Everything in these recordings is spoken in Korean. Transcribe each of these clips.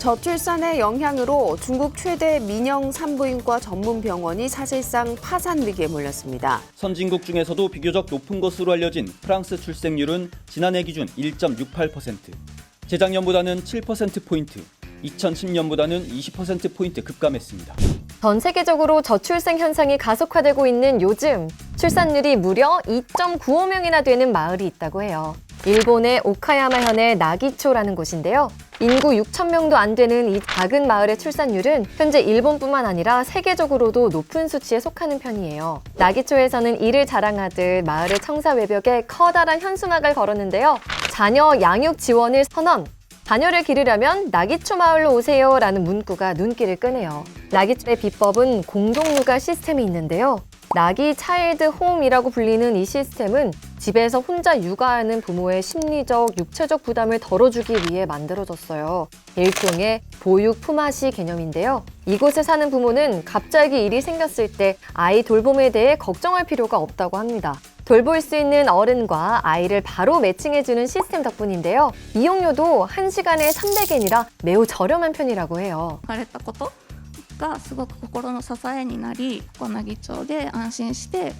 저출산의 영향으로 중국 최대 민영 산부인과 전문 병원이 사실상 파산 위기에 몰렸습니다. 선진국 중에서도 비교적 높은 것으로 알려진 프랑스 출생률은 지난해 기준 1.68%, 재작년보다는 7%포인트, 2010년보다는 20%포인트 급감했습니다. 전 세계적으로 저출생 현상이 가속화되고 있는 요즘, 출산율이 무려 2.95명이나 되는 마을이 있다고 해요. 일본의 오카야마현의 나기초라는 곳인데요. 인구 6,000명도 안 되는 이 작은 마을의 출산율은 현재 일본뿐만 아니라 세계적으로도 높은 수치에 속하는 편이에요. 나기초에서는 이를 자랑하듯 마을의 청사 외벽에 커다란 현수막을 걸었는데요. 자녀 양육 지원을 선언! 자녀를 기르려면 나기초 마을로 오세요 라는 문구가 눈길을 끄네요. 나기초의 비법은 공동육아 시스템이 있는데요. 나기 차일드 홈이라고 불리는 이 시스템은 집에서 혼자 육아하는 부모의 심리적, 육체적 부담을 덜어주기 위해 만들어졌어요. 일종의 보육 품앗이 개념인데요. 이곳에 사는 부모는 갑자기 일이 생겼을 때 아이 돌봄에 대해 걱정할 필요가 없다고 합니다. 돌볼 수 있는 어른과 아이를 바로 매칭해주는 시스템 덕분인데요. 이용료도 1시간에 300엔이라 매우 저렴한 편이라고 해요. 言われたことがすごく心の支えになり、小奈義町で安心して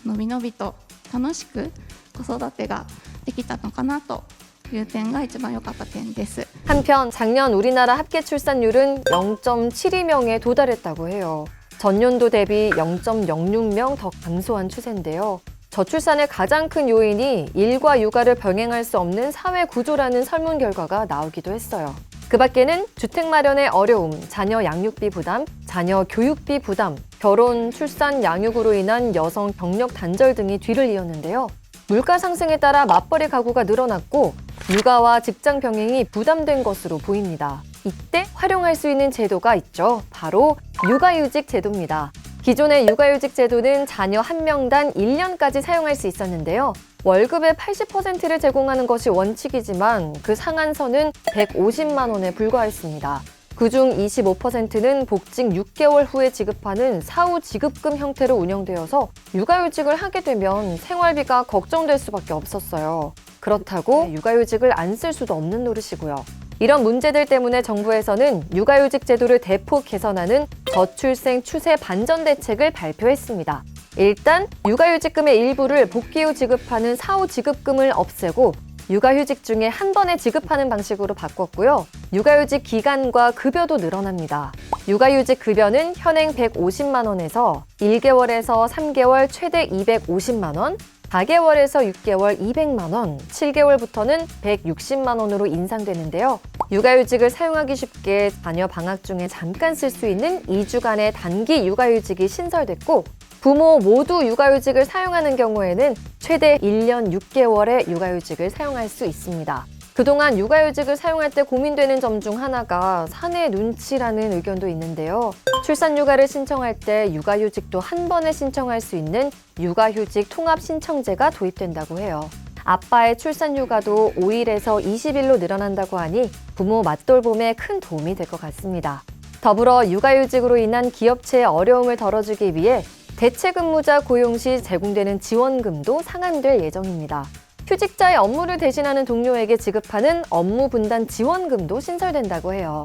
のびのびと楽しく子育てができたのかなという点が一番良かった点です。 한편 작년 우리나라 합계 출산율은 0.72명에 도달했다고 해요. 전년도 대비 0.06명 더 감소한 추세인데요. 저출산의 가장 큰 요인이 일과 육아를 병행할 수 없는 사회 구조라는 설문 결과가 나오기도 했어요. 그 밖에는 주택 마련의 어려움, 자녀 양육비 부담, 자녀 교육비 부담, 결혼, 출산, 양육으로 인한 여성 경력 단절 등이 뒤를 이었는데요. 물가 상승에 따라 맞벌이 가구가 늘어났고 육아와 직장 병행이 부담된 것으로 보입니다. 이때 활용할 수 있는 제도가 있죠. 바로 육아휴직 제도입니다. 기존의 육아휴직 제도는 자녀 1명당 1년까지 사용할 수 있었는데요. 월급의 80%를 제공하는 것이 원칙이지만 그 상한선은 150만 원에 불과했습니다. 그중 25%는 복직 6개월 후에 지급하는 사후 지급금 형태로 운영되어서 육아휴직을 하게 되면 생활비가 걱정될 수밖에 없었어요. 그렇다고 육아휴직을 안 쓸 수도 없는 노릇이고요. 이런 문제들 때문에 정부에서는 육아휴직 제도를 대폭 개선하는 저출생 추세 반전 대책을 발표했습니다. 일단 육아휴직금의 일부를 복귀 후 지급하는 사후 지급금을 없애고 육아휴직 중에 한 번에 지급하는 방식으로 바꿨고요. 육아휴직 기간과 급여도 늘어납니다. 육아휴직 급여는 현행 150만 원에서 1개월에서 3개월 최대 250만 원, 4개월에서 6개월 200만 원, 7개월부터는 160만 원으로 인상되는데요. 육아휴직을 사용하기 쉽게 자녀 방학 중에 잠깐 쓸 수 있는 2주간의 단기 육아휴직이 신설됐고 부모 모두 육아휴직을 사용하는 경우에는 최대 1년 6개월의 육아휴직을 사용할 수 있습니다. 그동안 육아휴직을 사용할 때 고민되는 점 중 하나가 사내 눈치라는 의견도 있는데요. 출산휴가를 신청할 때 육아휴직도 한 번에 신청할 수 있는 육아휴직 통합신청제가 도입된다고 해요. 아빠의 출산휴가도 5일에서 20일로 늘어난다고 하니 부모 맞돌봄에 큰 도움이 될 것 같습니다. 더불어 육아휴직으로 인한 기업체의 어려움을 덜어주기 위해 대체근무자 고용 시 제공되는 지원금도 상한될 예정입니다. 휴직자의 업무를 대신하는 동료에게 지급하는 업무 분담 지원금도 신설된다고 해요.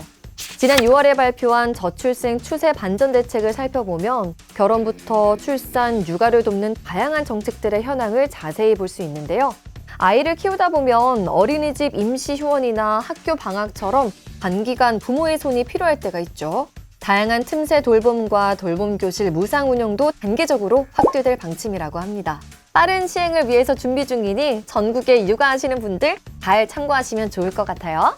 지난 6월에 발표한 저출생 추세 반전 대책을 살펴보면 결혼부터 출산, 육아를 돕는 다양한 정책들의 현황을 자세히 볼 수 있는데요. 아이를 키우다 보면 어린이집 임시 휴원이나 학교 방학처럼 단기간 부모의 손이 필요할 때가 있죠. 다양한 틈새 돌봄과 돌봄 교실 무상 운영도 단계적으로 확대될 방침이라고 합니다. 빠른 시행을 위해서 준비 중이니 전국에 육아하시는 분들 잘 참고하시면 좋을 것 같아요.